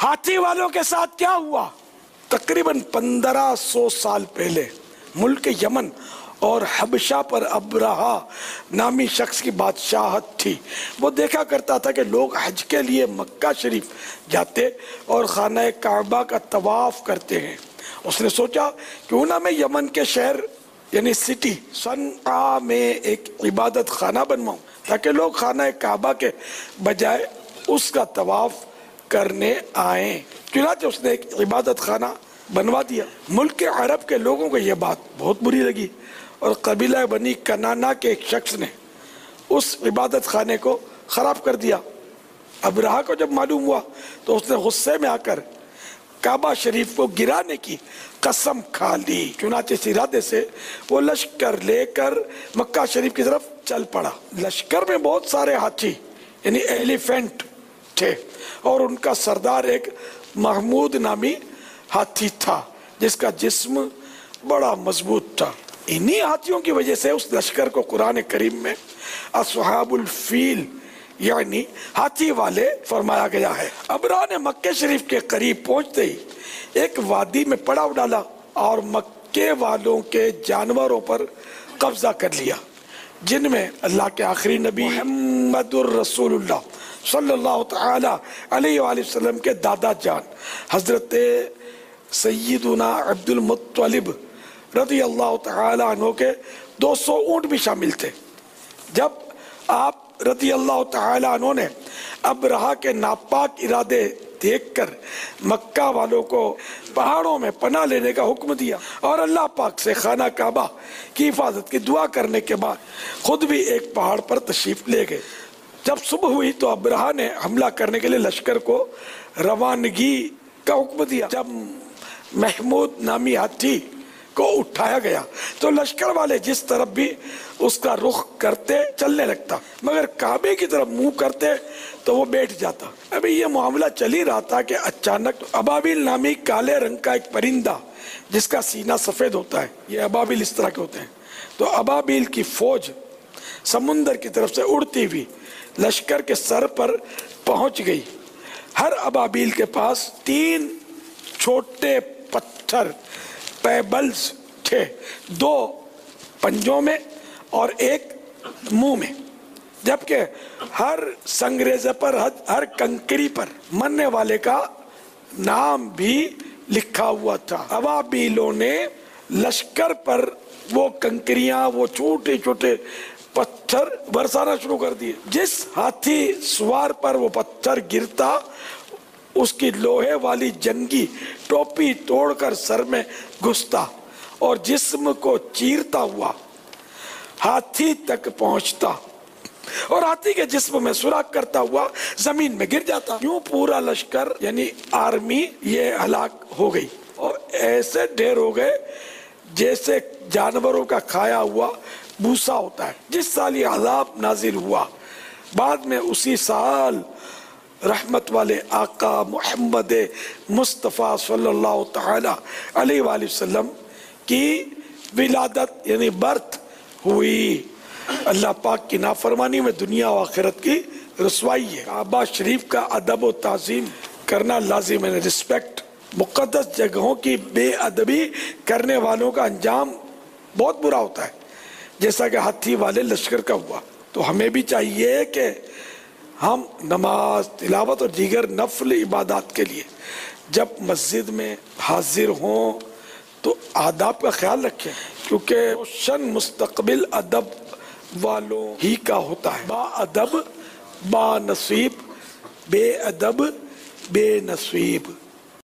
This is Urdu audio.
ہاتھی والوں کے ساتھ کیا ہوا؟ تقریباً 1500 سال پہلے ملک یمن اور حبشہ پر ابرہہ نامی شخص کی بادشاہت تھی۔ وہ دیکھا کرتا تھا کہ لوگ حج کے لیے مکہ شریف جاتے اور خانہ کعبہ کا طواف کرتے ہیں۔ اس نے سوچا کیوں نہ میں یمن کے شہر یعنی سٹی صنعاء میں ایک عبادت خانہ بنواؤں تاکہ لوگ خانہ کعبہ کے بجائے اس کا طواف کرنے آئیں۔ چنانچہ اس نے ایک عبادت خانہ بنوا دیا۔ ملک کے عرب کے لوگوں کو یہ بات بہت بری لگی اور قبیلہ بنی کنانا کے ایک شخص نے اس عبادت خانے کو خراب کر دیا۔ ابرہہ کو جب معلوم ہوا تو اس نے غصے میں آ کر کعبہ شریف کو گرانے کی قسم کھا لی۔ چنانچہ اس ارادے سے وہ لشکر لے کر مکہ شریف کی طرف چل پڑا۔ لشکر میں بہت سارے ہاتھی یعنی ایلیفینٹ تھے اور ان کا سردار ایک محمود نامی ہاتھی تھا جس کا جسم بڑا مضبوط تھا۔ انہی ہاتھیوں کی وجہ سے اس لشکر کو قرآن کریم میں اصحاب الفیل یعنی ہاتھی والے فرمایا گیا ہے۔ ابرہہ نے مکہ شریف کے قریب پہنچتے ہی ایک وادی میں پڑاؤ ڈالا اور مکے والوں کے جانوروں پر قبضہ کر لیا، جن میں اللہ کے آخری نبی محمد الرسول اللہ صلی اللہ تعالی علیہ وآلہ وسلم کے دادا جان حضرت سیدنا عبد المطلب رضی اللہ تعالی عنہ کے 200 اونٹ بھی شامل تھے۔ جب آپ رضی اللہ تعالی عنہ نے ابرہہ کے ناپاک ارادے دیکھ کر مکہ والوں کو پہاڑوں میں پناہ لینے کا حکم دیا اور اللہ پاک سے خانہ کعبہ کی حفاظت کی دعا کرنے کے بعد خود بھی ایک پہاڑ پر تشریف لے گئے۔ جب صبح ہوئی تو ابرہہ نے حملہ کرنے کے لیے لشکر کو روانگی کا حکم دیا۔ جب محمود نامی ہاتھی کو اٹھایا گیا تو لشکر والے جس طرف بھی اس کا رخ کرتے چلنے لگتا، مگر کعبے کی طرف منہ کرتے تو وہ بیٹھ جاتا۔ ابھی یہ معاملہ چل ہی رہا تھا کہ اچانک ابابیل نامی کالے رنگ کا ایک پرندہ جس کا سینہ سفید ہوتا ہے، یہ ابابیل اس طرح کے ہوتے ہیں، تو ابابیل کی فوج سمندر کی طرف سے اڑتی ہوئی لشکر کے سر پر پہنچ گئی۔ ہر ابابیل کے پاس 3 چھوٹے پتھر پیبلز تھے، 2 پنجوں میں اور 1 منہ میں، جبکہ ہر سنگریزے پر ہر کنکری پر مرنے والے کا نام بھی لکھا ہوا تھا۔ ابابیلوں نے لشکر پر وہ کنکریاں، وہ چھوٹے چھوٹے پتھر برسانا شروع کر دیے۔ جس ہاتھی سوار پر وہ پتھر گرتا اس کی لوہے والی جنگی ٹوپی توڑ کر سر میں گھستا اور جسم کو چیرتا ہوا ہاتھی تک پہنچتا اور ہاتھی کے جسم میں سوراخ کرتا ہوا زمین میں گر جاتا۔ یوں پورا لشکر یعنی آرمی یہ ہلاک ہو گئی اور ایسے ڈھیر ہو گئے جیسے جانوروں کا کھایا ہوا بھوسا ہوتا ہے۔ جس سال یہ عذاب نازل ہوا، بعد میں اسی سال رحمت والے آقا محمد مصطفیٰ صلی اللہ تعالی علیہ وآلہ وسلم کی ولادت یعنی برتھ ہوئی۔ اللہ پاک کی نافرمانی میں دنیا و آخرت کی رسوائی ہے۔ کعبہ شریف کا ادب و تعظیم کرنا لازم ہے، رسپیکٹ۔ مقدس جگہوں کی بے ادبی کرنے والوں کا انجام بہت برا ہوتا ہے، جیسا کہ ہاتھی والے لشکر کا ہوا۔ تو ہمیں بھی چاہیے کہ ہم نماز، تلاوت اور دیگر نفل عبادات کے لیے جب مسجد میں حاضر ہوں تو آداب کا خیال رکھیں، کیونکہ روشن مستقبل ادب والوں ہی کا ہوتا ہے۔ با ادب با نصیب، بے ادب بے نصیب۔